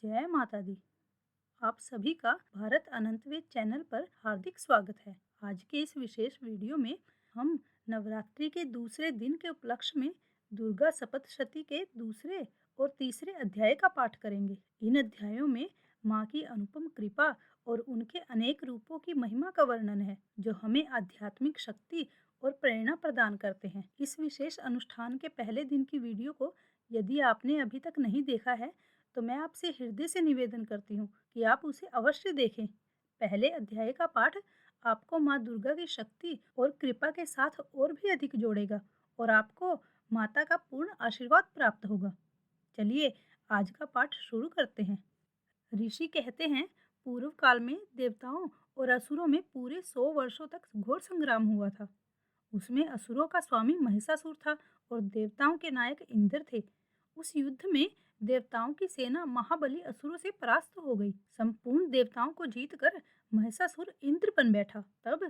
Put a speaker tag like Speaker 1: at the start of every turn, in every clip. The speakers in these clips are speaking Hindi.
Speaker 1: जय माता दी। आप सभी का भारत अनंतवेद चैनल पर हार्दिक स्वागत है। आज के इस विशेष वीडियो में हम नवरात्रि के दूसरे दिन के उपलक्ष्य में दुर्गा सप्तशती के दूसरे और तीसरे अध्याय का पाठ करेंगे। इन अध्यायों में माँ की अनुपम कृपा और उनके अनेक रूपों की महिमा का वर्णन है, जो हमें आध्यात्मिक शक्ति और प्रेरणा प्रदान करते हैं। इस विशेष अनुष्ठान के पहले दिन की वीडियो को यदि आपने अभी तक नहीं देखा है तो मैं आपसे हृदय से निवेदन करती हूँ कि आप उसे अवश्य देखें। पहले अध्याय का पाठ आपको माँ दुर्गा की शक्ति और कृपा के साथ और भी अधिक जोड़ेगा और आपको माता का पूर्ण आशीर्वाद प्राप्त होगा। चलिए आज का पाठ शुरू करते हैं। ऋषि कहते हैं, पूर्व काल में देवताओं और असुरों में पूरे 100 वर्षों तक घोर संग्राम हुआ था। उसमें असुरों का स्वामी महिषासुर था और देवताओं के नायक इंद्र थे। उस युद्ध में देवताओं की सेना महाबली असुरों से परास्त हो गई। संपूर्ण देवताओं को जीतकर महिषासुर इंद्र बन बैठा। तब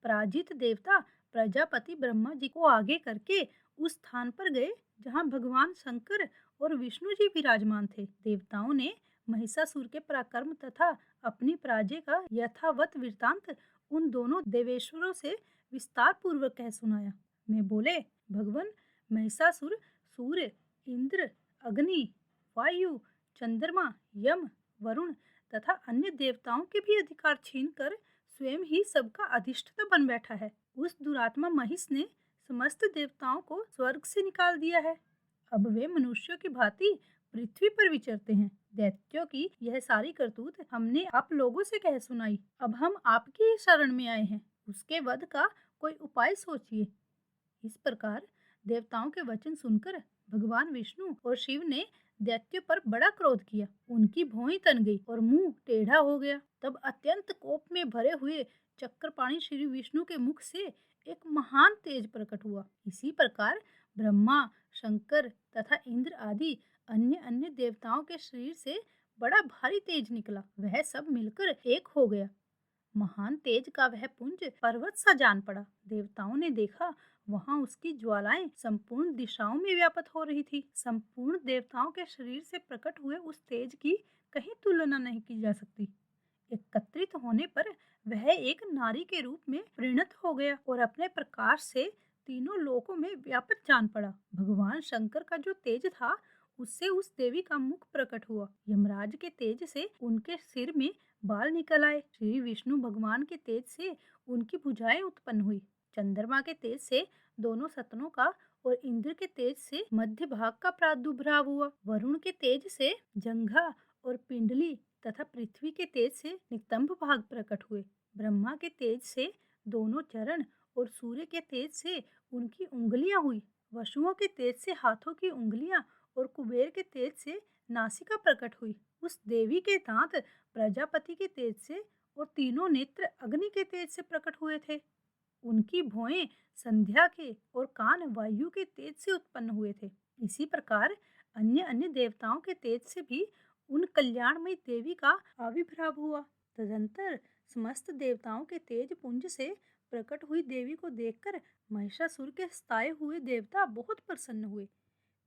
Speaker 1: पराजित देवता प्रजापति ब्रह्मा जी को आगे करके उस स्थान पर गए जहाँ भगवान शंकर और विष्णु जी विराजमान थे। देवताओं ने महिषासुर के पराक्रम तथा अपनी पराजय का यथावत वृत्तांत उन दोनों देवेश्वरों से विस्तार पूर्वक कह सुनाया। मैं बोले, भगवान, महिषासुर सूर्य, इंद्र, अग्नि, वायु, चंद्रमा, यम, वरुण तथा अन्य देवताओं के भी अधिकार छीनकर स्वयं ही सबका अधिष्ठाता बन बैठा है। उस दुरात्मा महिष ने समस्त देवताओं को स्वर्ग से निकाल दिया है। अब वे मनुष्यों की भांति पृथ्वी पर विचरते हैं। दैत्यों की यह सारी करतूत हमने आप लोगों से कह सुनाई। अब हम आपकी ही शरण में आए हैं। उसके वध का कोई उपाय सोचिए। इस प्रकार देवताओं के वचन सुनकर भगवान विष्णु और शिव ने दैत्यों पर बड़ा क्रोध किया। उनकी भौहें तन गई और मुंह टेढ़ा हो गया। तब अत्यंत कोप में भरे हुए चक्रपाणी श्री विष्णु के मुख से एक महान तेज प्रकट हुआ। इसी प्रकार ब्रह्मा, शंकर तथा इंद्र आदि अन्य अन्य देवताओं के शरीर से बड़ा भारी तेज निकला। वह सब मिलकर एक हो गया। महान तेज का वह पुंज पर्वत सा जान पड़ा। देवताओं ने देखा, वहां उसकी ज्वालाएं संपूर्ण दिशाओं में व्याप्त हो रही थी। संपूर्ण देवताओं के शरीर से प्रकट हुए उस तेज की कहीं तुलना नहीं की जा सकती। एकत्रित होने पर वह एक नारी के रूप में परिणत हो गया और अपने प्रकाश से तीनों लोकों में व्यापक जान पड़ा। भगवान शंकर का जो तेज था, उससे उस देवी का मुख प्रकट हुआ। यमराज के तेज से उनके सिर में बाल निकल आए। श्री विष्णु भगवान के तेज से उनकी भुजाएं उत्पन्न हुई। चंद्रमा के तेज से दोनों सतनों का और इंद्र के तेज से मध्य भाग का प्रादुर्भाव हुआ। वरुण के तेज से जंघा और पिंडली तथा पृथ्वी के तेज से नितंब भाग प्रकट हुए। ब्रह्मा के तेज से दोनों चरण और सूर्य के तेज से उनकी उंगलियां हुई। वसुओं के तेज से हाथों की उंगलियां और कुबेर के तेज से नासिका प्रकट हुई। उस देवी के दांत प्रजापति के तेज से और तीनों नेत्र अग्नि के तेज से प्रकट हुए थे। उनकी भौएं संध्या के और कान वायु के तेज से उत्पन्न हुए थे। इसी प्रकार अन्य अन्य देवताओं के तेज से भी उन कल्याणमयी देवी का आविर्भाव हुआ। तदंतर समस्त देवताओं के तेज पुंज से प्रकट हुई देवी को देखकर महिषासुर के सताए हुए देवता बहुत प्रसन्न हुए।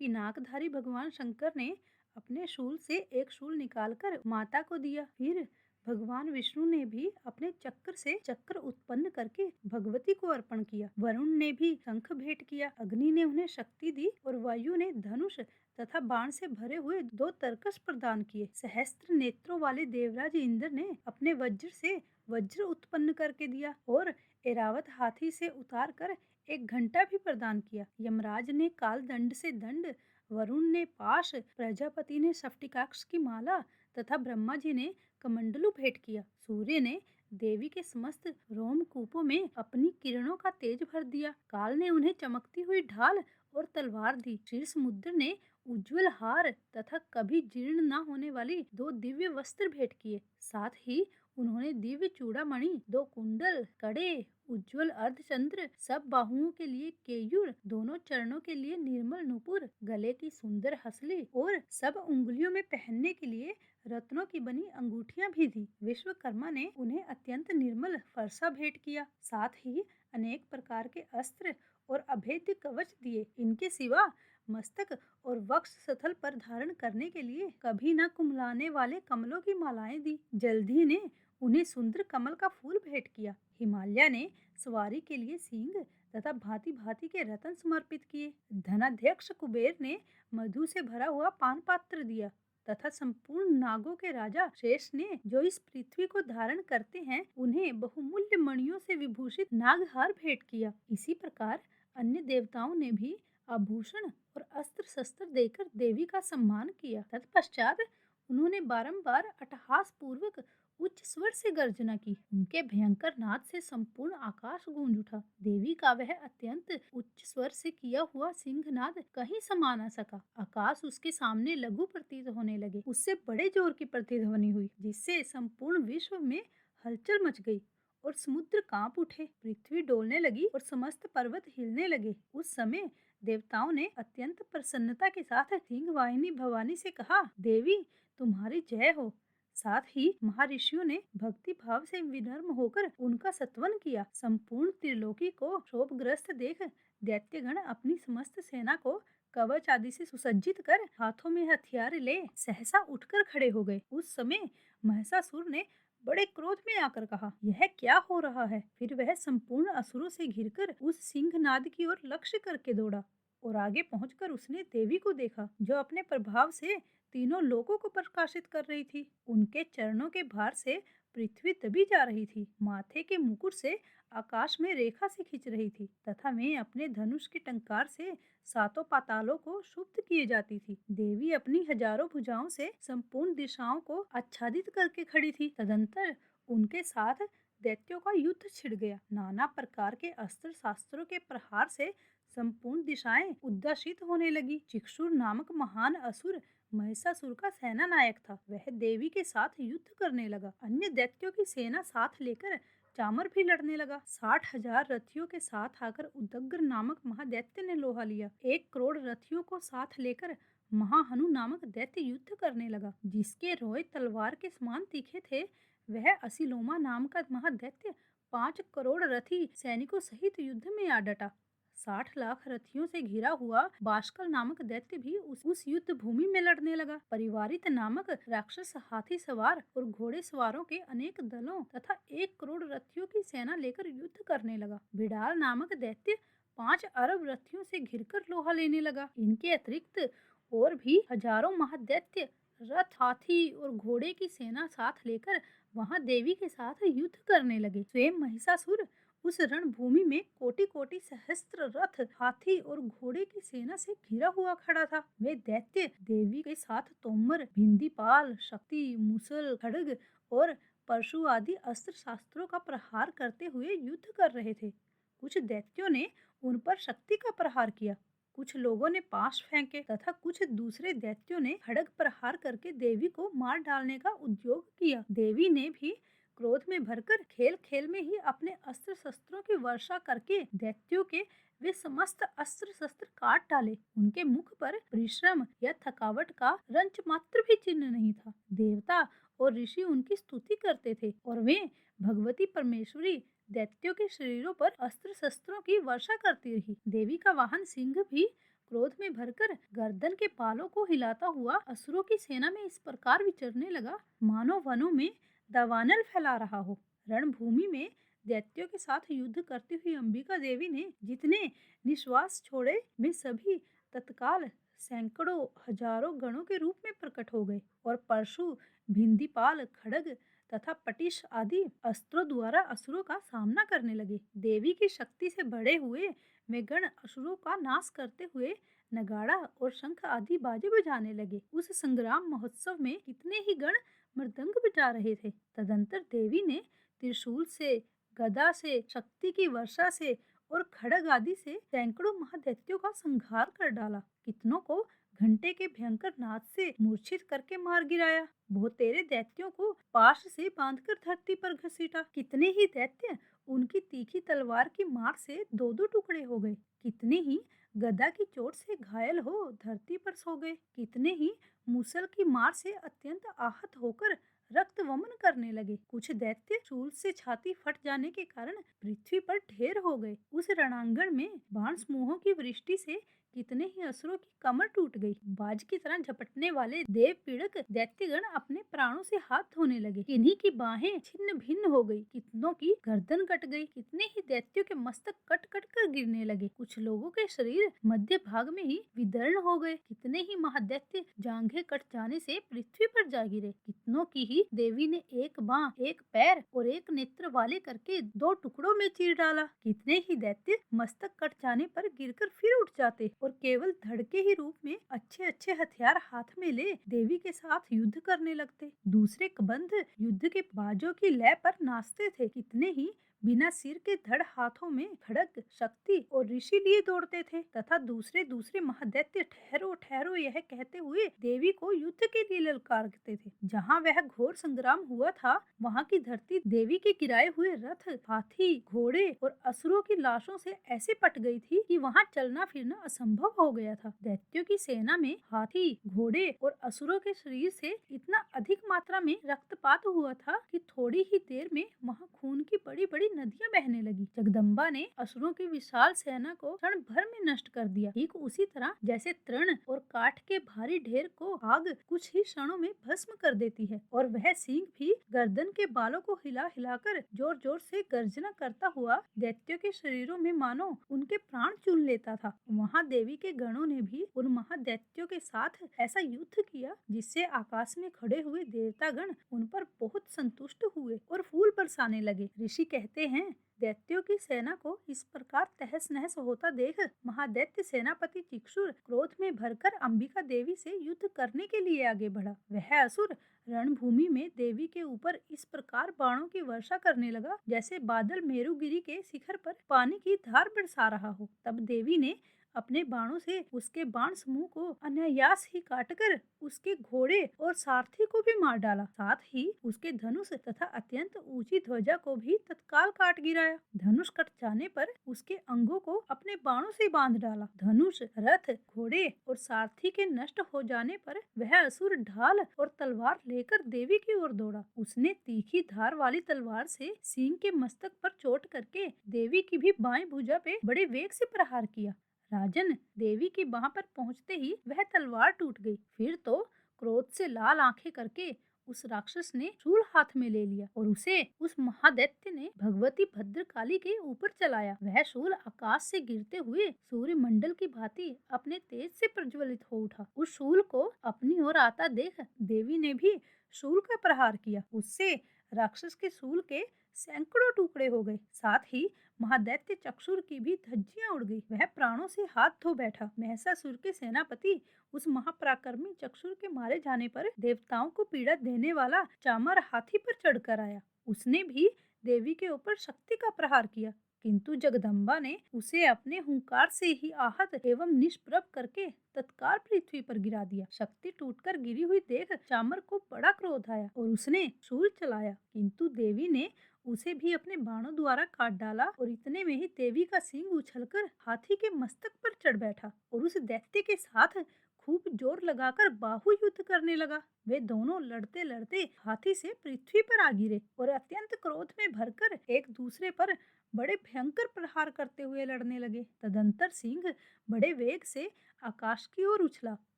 Speaker 1: पिनाकधारी भगवान शंकर ने अपने शूल से एक शूल निकालकर माता को दिया। फिर भगवान विष्णु ने भी अपने चक्र से चक्र उत्पन्न करके भगवती को अर्पण किया। वरुण ने भी शंख भेंट किया। अग्नि ने उन्हें शक्ति दी और वायु ने धनुष तथा बाण से भरे हुए 2 तरकस प्रदान किए। सहस्त्र नेत्रों वाले देवराज इंद्र ने अपने वज्र से वज्र उत्पन्न करके दिया और एरावत हाथी से उतार कर एक घंटा भी प्रदान किया। यमराज ने काल दंड से दंड, वरुण ने पाश, प्रजापति ने स्फटिकाक्ष की माला तथा ब्रह्मा जी ने कमंडलू भेंट किया। सूर्य ने देवी के समस्त रोमकूपों में अपनी किरणों का तेज भर दिया। काल ने उन्हें चमकती हुई ढाल और तलवार दी। क्षीर समुद्र ने उज्ज्वल हार तथा कभी जीर्ण न होने वाली 2 दिव्य वस्त्र भेंट किए। साथ ही उन्होंने दिव्य चूड़ामणि, 2 कुंडल, कड़े, उज्ज्वल अर्धचंद्र, सब बाहुओं के लिए केयूर, दोनों चरणों के लिए निर्मल नुपुर, गले की सुंदर हसली और सब उंगलियों में पहनने के लिए रत्नों की बनी अंगूठियां भी दी। विश्वकर्मा ने उन्हें अत्यंत निर्मल फरसा भेंट किया। साथ ही अनेक प्रकार के अस्त्र और अभेद्य कवच दिए। इनके सिवा मस्तक और वक्ष स्थल पर धारण करने के लिए कभी न कुम्हलाने वाले कमलों की मालाएं दी। जल्दी ने उन्हें सुंदर कमल का फूल भेंट किया। हिमालय ने सवारी के लिए सींग तथा भांति भांति के रत्न समर्पित किए। धनाध्यक्ष कुबेर ने मधु से भरा हुआ पान पात्र दिया तथा संपूर्ण नागों के राजा शेष ने, जो इस पृथ्वी को धारण करते हैं, उन्हें बहुमूल्य मणियों से विभूषित नागहार भेंट किया। इसी प्रकार अन्य देवताओं ने भी आभूषण और अस्त्र शस्त्र देकर देवी का सम्मान किया। तत्पश्चात उन्होंने बारंबार अट्टहास पूर्वक उच्च स्वर से गर्जना की। उनके भयंकर नाद से संपूर्ण आकाश गूंज उठा। देवी का वह अत्यंत उच्च स्वर से किया हुआ सिंहनाद कहीं समा न सका। आकाश उसके सामने लघु प्रतीत होने लगे। उससे बड़े जोर की प्रतिध्वनि हुई, जिससे संपूर्ण विश्व में हलचल मच गई और समुद्र कांप उठे। पृथ्वी डोलने लगी और समस्त पर्वत हिलने लगे। उस समय देवताओं ने अत्यंत प्रसन्नता के साथ सिंहवाहिनी भवानी से कहा, देवी तुम्हारी जय हो। साथ ही महर्षियों ने भक्ति भाव से विनम्र होकर उनका स्तवन किया। संपूर्ण त्रिलोकी को क्षोभग्रस्त देख दैत्यगण अपनी समस्त सेना को कवच आदि से सुसज्जित कर हाथों में हथियार ले सहसा उठकर खड़े हो गए। उस समय महिषासुर ने बड़े क्रोध में आकर कहा, यह क्या हो रहा है? फिर वह संपूर्ण असुरों से घिरकर उस सिंहनाद की ओर लक्ष्य करके दौड़ा और आगे पहुंचकर उसने देवी को देखा, जो अपने प्रभाव से तीनों लोकों को प्रकाशित कर रही थी। उनके चरणों के भार से पृथ्वी दबी जा रही थी। माथे के मुकुट से आकाश में रेखा से खींच रही थी तथा वे अपने धनुष की टंकार से सातों पातालों को शुद्ध किए जाती थी। देवी अपनी हजारों भुजाओं से संपूर्ण दिशाओं को आच्छादित करके खड़ी थी। तदंतर उनके साथ दैत्यों का युद्ध छिड़ गया। नाना प्रकार के अस्त्र शास्त्रों के प्रहार से संपूर्ण दिशाएं उद्दासित होने लगी। चिक्षुर नामक महान असुर महिषासुर का सेना नायक था। वह देवी के साथ युद्ध करने लगा। अन्य दैत्यों की सेना साथ लेकर चामर भी लड़ने लगा। 60,000 रथियों के साथ आकर उदग्र नामक महादैत्य ने लोहा लिया। 1 करोड़ रथियों को साथ लेकर महाहनु नामक दैत्य युद्ध करने लगा। जिसके रोए तलवार के समान तीखे थे, वह असिलोमा नाम का महादैत्य 5 करोड़ रथी सैनिकों सहित युद्ध में आ डटा। 60 लाख रथियों से घिरा हुआ बाष्कल नामक दैत्य भी उस युद्ध भूमि में लड़ने लगा। परिवारित नामक राक्षस हाथी सवार और घोड़े सवारों के अनेक दलों तथा 1 करोड़ रथियों की सेना लेकर युद्ध करने लगा। बिडाल नामक दैत्य 5 अरब रथियों से घिरकर लोहा लेने लगा। इनके अतिरिक्त और भी हजारों महादैत्य रथ, हाथी और घोड़े की सेना साथ लेकर वहां देवी के साथ युद्ध करने लगे। स्वयं महिषासुर उस रणभूमि में कोटि कोटि सहस्त्र रथ, हाथी और घोड़े की सेना से घिरा हुआ खड़ा था। वे दैत्य देवी के साथ तोमर, भिंदीपाल, शक्ति, मुसल, खड्ग और परशु आदि अस्त्र शास्त्रों का प्रहार करते हुए युद्ध कर रहे थे। कुछ दैत्यों ने उन पर शक्ति का प्रहार किया, कुछ लोगों ने पाश फेंके तथा कुछ दूसरे दैत्यों ने खड्ग प्रहार करके देवी को मार डालने का उद्योग किया। देवी ने भी क्रोध में भरकर खेल खेल में ही अपने अस्त्र शस्त्रों की वर्षा करके दैत्यों के वे समस्त अस्त्र शस्त्र काट डाले। उनके मुख पर परिश्रम या थकावट का रंच मात्र भी चिन्ह नहीं था। देवता और ऋषि उनकी स्तुति करते थे और वे भगवती परमेश्वरी दैत्यों के शरीरों पर अस्त्र शस्त्रों की वर्षा करती रही। देवी का वाहन सिंह भी क्रोध में भरकर गर्दन के बालों को हिलाता हुआ असुरों की सेना में इस प्रकार विचरने लगा, मानो वनों में दावानल फैला रहा हो। रणभूमि में दैत्यों के साथ युद्ध करती हुई अंबिका देवी ने जितने निश्वास छोड़े, वे सभी तत्काल सैकड़ों हजारों गणों के रूप में प्रकट हो गए और परशु, भिंदीपाल, खड्ग तथा पटिश आदि अस्त्रों द्वारा असुरों का सामना करने लगे। देवी की शक्ति से बढ़े हुए वे गण असुरों का नाश करते हुए नगाड़ा और शंख आदि बाजे बजाने लगे। उस संग्राम महोत्सव में कितने ही गण मृदंग बजा रहे थे। तदंतर देवी ने त्रिशूल से, गदा से, शक्ति की वर्षा से और खड्ग आदि से सैकड़ों महादैत्यों का संहार कर डाला। कितनों को घंटे के भयंकर नाद से मूर्छित करके मार गिराया। बहुतेरे दैत्यों को पाश से बांधकर धरती पर घसीटा। कितने ही दैत्य उनकी तीखी तलवार की मार से 2-2 टुकड़े हो गए। कितने ही गदा की चोट से घायल हो धरती पर सो गए। कितने ही मूसल की मार से अत्यंत आहत होकर रक्त वमन करने लगे। कुछ दैत्य शूल से छाती फट जाने के कारण पृथ्वी पर ढेर हो गए। उस रणांगण में बाण समूहों की वृष्टि से कितने ही असुरों की कमर टूट गई। बाज की तरह झपटने वाले देव पीड़क दैत्यगण अपने प्राणों से हाथ धोने लगे। किन्हीं की बाहें छिन्न भिन्न हो गई, कितनों की गर्दन कट गई, कितने ही दैत्यों के मस्तक कट कट कर गिरने लगे। कुछ लोगों के शरीर मध्य भाग में ही विदर्ण हो गए। कितने ही महादैत्य जांघें कट जाने से पृथ्वी पर जा गिरे। कितनों की ही देवी ने एक बाँ, एक पैर और एक नेत्र वाले करके दो टुकड़ों में चीर डाला। कितने ही दैत्य मस्तक कट जाने पर गिरकर फिर उठ जाते और केवल धड़ के ही रूप में अच्छे अच्छे हथियार हाथ में ले देवी के साथ युद्ध करने लगते। दूसरे कबंध युद्ध के बाजों की लय पर नाचते थे। कितने ही बिना सिर के धड़ हाथों में खड़ग, शक्ति और ऋषि लिए दौड़ते थे तथा दूसरे दूसरे महादैत्य ठहरो ठहरो यह कहते हुए देवी को युद्ध के लिए ललकारते थे। जहाँ वह घोर संग्राम हुआ था वहाँ की धरती देवी के गिराए हुए रथ, हाथी, घोड़े और असुरों की लाशों से ऐसे पट गई थी कि वहाँ चलना फिरना असंभव हो गया था। दैत्यों की सेना में हाथी, घोड़े और असुरों के शरीर से इतना अधिक मात्रा में रक्तपात हुआ था कि थोड़ी ही देर में वहाँ खून की बड़ी बड़ी नदियां बहने लगी। जगदम्बा ने असुरों की विशाल सेना को क्षण भर में नष्ट कर दिया। ठीक उसी तरह जैसे तृण और काठ के भारी ढेर को आग कुछ ही क्षणों में भस्म कर देती है और वह सिंह भी गर्दन के बालों को हिला हिलाकर जोर जोर से गर्जना करता हुआ दैत्यों के शरीरों में मानो उनके प्राण चुन लेता था। वहाँ देवी के गणों ने भी उन महादैत्यों के साथ ऐसा युद्ध किया जिससे आकाश में खड़े हुए देवतागण उन पर बहुत संतुष्ट हुए और फूल बरसाने लगे। ऋषि कहते हैं दैत्यों की सेना को इस प्रकार तहस नहस होता देख महादैत्य सेनापति चिक्षुर क्रोध में भरकर अंबिका देवी से युद्ध करने के लिए आगे बढ़ा। वह असुर रणभूमि में देवी के ऊपर इस प्रकार बाणों की वर्षा करने लगा जैसे बादल मेरुगिरी के शिखर पर पानी की धार बरसा रहा हो। तब देवी ने अपने बाणों से उसके बाण समूह को अनायास ही काटकर उसके घोड़े और सारथी को भी मार डाला। साथ ही उसके धनुष तथा अत्यंत ऊंची ध्वजा को भी तत्काल काट गिराया। धनुष कट जाने पर उसके अंगों को अपने बाणों से बांध डाला। धनुष, रथ, घोड़े और सारथी के नष्ट हो जाने पर वह असुर ढाल और तलवार लेकर देवी की ओर दौड़ा। उसने तीखी धार वाली तलवार से सिंह के मस्तक पर चोट करके देवी की भी बाएं भुजा पे बड़े वेग से प्रहार किया। राजन, देवी की बाह पर पहुंचते ही वह तलवार टूट गई। फिर तो क्रोध से लाल आंखें करके उस राक्षस ने शूल हाथ में ले लिया और उसे उस महादैत्य ने भगवती भद्रकाली के ऊपर चलाया। वह शूल आकाश से गिरते हुए सूर्य मंडल की भांति अपने तेज से प्रज्वलित हो उठा। उस शूल को अपनी ओर आता देख देवी ने भी शूल का प्रहार किया। उससे राक्षस के शूल के सैकड़ों टुकड़े हो गए। साथ ही महादैत्य चक्षुर की भी धज्जियां उड़ गई। वह प्राणों से हाथ धो बैठा। महिषासुर के सेनापति उस महापराक्रमी चक्षुर के मारे जाने पर देवताओं को पीड़ा देने वाला चामर हाथी पर चढ़कर आया। उसने भी देवी के ऊपर शक्ति का प्रहार किया, किंतु जगदम्बा ने उसे अपने हुंकार से ही आहत एवं निष्प्रभ करके तत्काल पृथ्वी पर गिरा दिया। शक्ति टूटकर गिरी हुई देख चामर को बड़ा क्रोध आया और उसने शूल चलाया, किंतु देवी ने उसे भी अपने बाणों द्वारा काट डाला और इतने में ही देवी का सिंह उछलकर हाथी के मस्तक पर चढ़ बैठा और उस दैत्य के साथ खूब जोर लगाकर बाहु युद्ध करने लगा। वे दोनों लड़ते लड़ते हाथी से पृथ्वी पर आ गिरे और अत्यंत क्रोध में भरकर एक दूसरे पर बड़े भयंकर प्रहार करते हुए लड़ने लगे। तदंतर सिंह बड़े वेग से आकाश की ओर उछला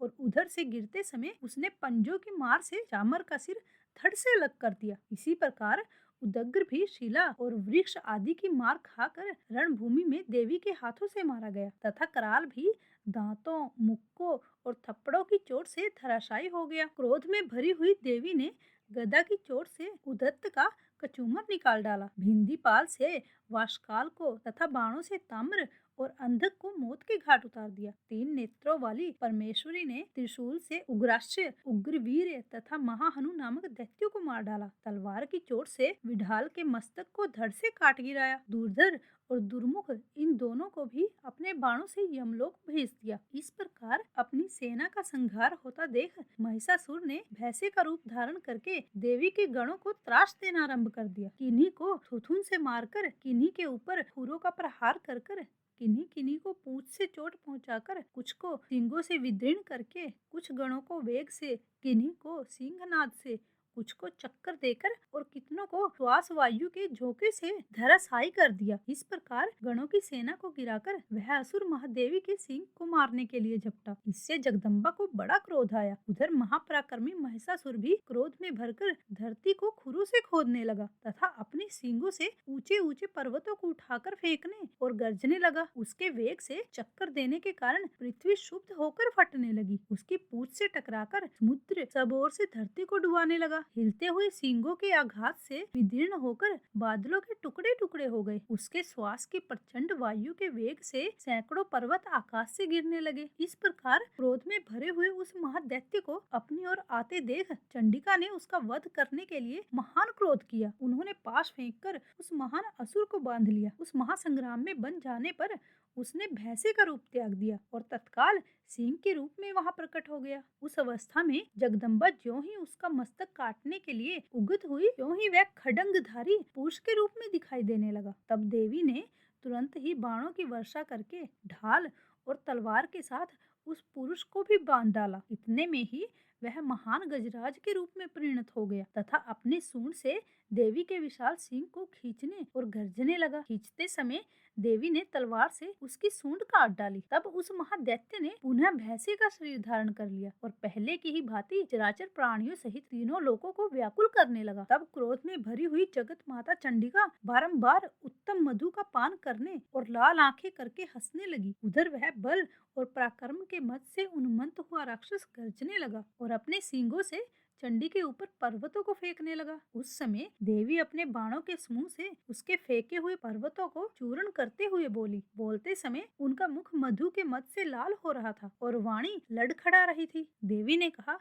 Speaker 1: और उधर से गिरते समय उसने पंजों की मार से चामर का सिर धड़ से अलग कर दिया। इसी प्रकार उदग्र भी शिला और वृक्ष आदि की मार खाकर रणभूमि में देवी के हाथों से मारा गया तथा कराल भी दांतों, मुक्कों और थप्पड़ों की चोट से धराशायी हो गया। क्रोध में भरी हुई देवी ने गदा की चोट से उदत्त का कचूमर निकाल डाला। भिंदीपाल से वाशकाल को तथा बाणों से ताम्र और अंधक को मौत के घाट उतार दिया। 3 नेत्रों वाली परमेश्वरी ने त्रिशूल से उग्राश्य, उग्रवीर्य तथा महाहनु नामक दैत्यों को मार डाला। तलवार की चोट से विढाल के मस्तक को धड़ से काट गिराया। दूरधर और दुर्मुख इन दोनों को भी अपने बाणों से यमलोक भेज दिया। इस प्रकार अपनी सेना का संहार होता देख महिषासुर ने भैंसे का रूप धारण करके देवी के गणों को त्रास देना आरंभ कर दिया। किन्हीं को थुथुन से मारकर, किन्हीं के ऊपर खुरों का प्रहार कर किन्हीं किन्हीं को पूंछ से चोट पहुंचाकर, कुछ को सींगों से विदीर्ण करके, कुछ गणों को वेग से, किन्हीं को सिंहनाद से, कुछ को चक्कर देकर और कितनों को श्वास वायु के झोंके से धराशायी कर दिया। इस प्रकार गणों की सेना को गिराकर वह असुर महादेवी के सिंह को मारने के लिए झपटा। इससे जगदम्बा को बड़ा क्रोध आया। उधर महापराक्रमी महिषासुर भी क्रोध में भरकर धरती को खुरों से खोदने लगा तथा अपने सींगों से ऊंचे ऊंचे पर्वतों को उठाकर फेंकने और गरजने लगा। उसके वेग से चक्कर देने के कारण पृथ्वी क्षुब्ध होकर फटने लगी। उसकी पूंछ से टकराकर समुद्र सब ओर से धरती को डुबाने लगा। हिलते हुए सींगों के आघात से विदीर्ण होकर बादलों के टुकड़े टुकड़े हो गए। उसके श्वास की प्रचंड वायु के वेग से सैकड़ों पर्वत आकाश से गिरने लगे। इस प्रकार क्रोध में भरे हुए उस महादैत्य को अपनी ओर आते देख चंडिका ने उसका वध करने के लिए महान क्रोध किया। उन्होंने पाश फेंककर उस महान असुर को बांध लिया। उस महासंग्राम में बन जाने पर उसने भैंसे का रूप त्याग दिया और तत्काल सिंह के रूप में वहां प्रकट हो गया। उस अवस्था में जगदम्बा ज्यों ही उसका मस्तक काटने के लिए उगत हुई, त्यों ही वह खड्गधारी पुरुष के रूप में दिखाई देने लगा। तब देवी ने तुरंत ही बाणों की वर्षा करके ढाल और तलवार के साथ उस पुरुष को भी बांध डाला। इतने में ही वह महान गजराज के रूप में परिणत हो गया तथा अपने सूंड से देवी के विशाल सिंह को खींचने और गर्जने लगा। खींचते समय देवी ने तलवार से उसकी सूंड काट डाली। तब उस महादैत्य ने पुनः भैंसे का शरीर धारण कर लिया और पहले की ही भांति चराचर प्राणियों सहित तीनों लोगों को व्याकुल करने लगा। तब क्रोध में भरी हुई जगत माता चंडिका बारंबार उत्तम मधु का पान करने और लाल आंखें करके हंसने लगी। उधर वह बल और पराक्रम के मद से उन्मत्त हुआ राक्षस गर्जने लगा और अपने सींगों से चंडी के ऊपर पर्वतों को फेंकने लगा। उस समय देवी अपने बाणों के समूह से उसके फेंके हुए पर्वतों को चूर्ण करते हुए बोली। बोलते समय उनका मुख मधु के मद से लाल हो रहा था और वाणी लड़खड़ा रही थी। देवी ने कहा,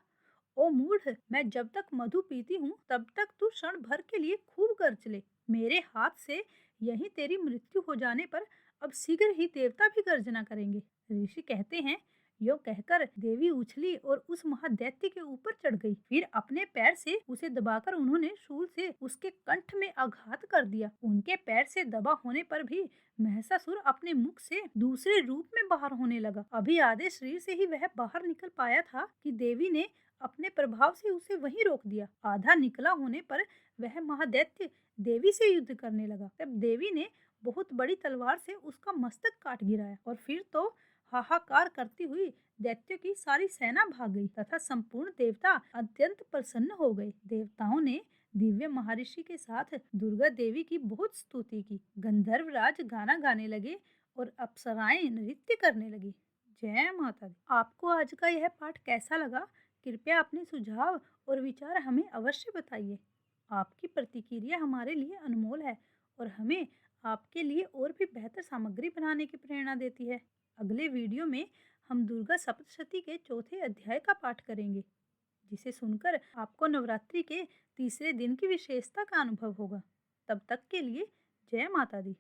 Speaker 1: ओ मूढ़, मैं जब तक मधु पीती हूँ तब तक तू क्षण भर के लिए खूब गर्ज ले। मेरे हाथ से यही तेरी मृत्यु हो जाने पर अब शीघ्र ही देवता भी गर्जना करेंगे। ऋषि कहते हैं, यो कहकर देवी उछली और उस महादैत्य के ऊपर चढ़ गई। फिर अपने पैर से उसे दबाकर उन्होंने शूल से उसके कंठ में आघात कर दिया। उनके पैर से दबा होने पर भी महिषासुर अपने मुख से दूसरे रूप में बाहर होने लगा। अभी आधे शरीर से ही वह बाहर निकल पाया था कि देवी ने अपने प्रभाव से उसे वहीं रोक दिया। आधा निकला होने पर वह महादैत्य देवी से युद्ध करने लगा। तब देवी ने बहुत बड़ी तलवार से उसका मस्तक काट गिराया और फिर तो हाहाकार करती हुई दैत्यों की सारी सेना भाग गई तथा संपूर्ण देवता अत्यंत प्रसन्न हो गए। देवताओं ने दिव्य महर्षि के साथ दुर्गा देवी की बहुत स्तुति की। गंधर्व राज गाना गाने लगे और अप्सराएं नृत्य करने लगी। जय माता दी। आपको आज का यह पाठ कैसा लगा? कृपया अपने सुझाव और विचार हमें अवश्य बताइए। आपकी प्रतिक्रिया हमारे लिए अनमोल है और हमें आपके लिए और भी बेहतर सामग्री बनाने की प्रेरणा देती है। अगले वीडियो में हम दुर्गा सप्तशती के चौथे अध्याय का पाठ करेंगे, जिसे सुनकर आपको नवरात्रि के तीसरे दिन की विशेषता का अनुभव होगा। तब तक के लिए जय माता दी।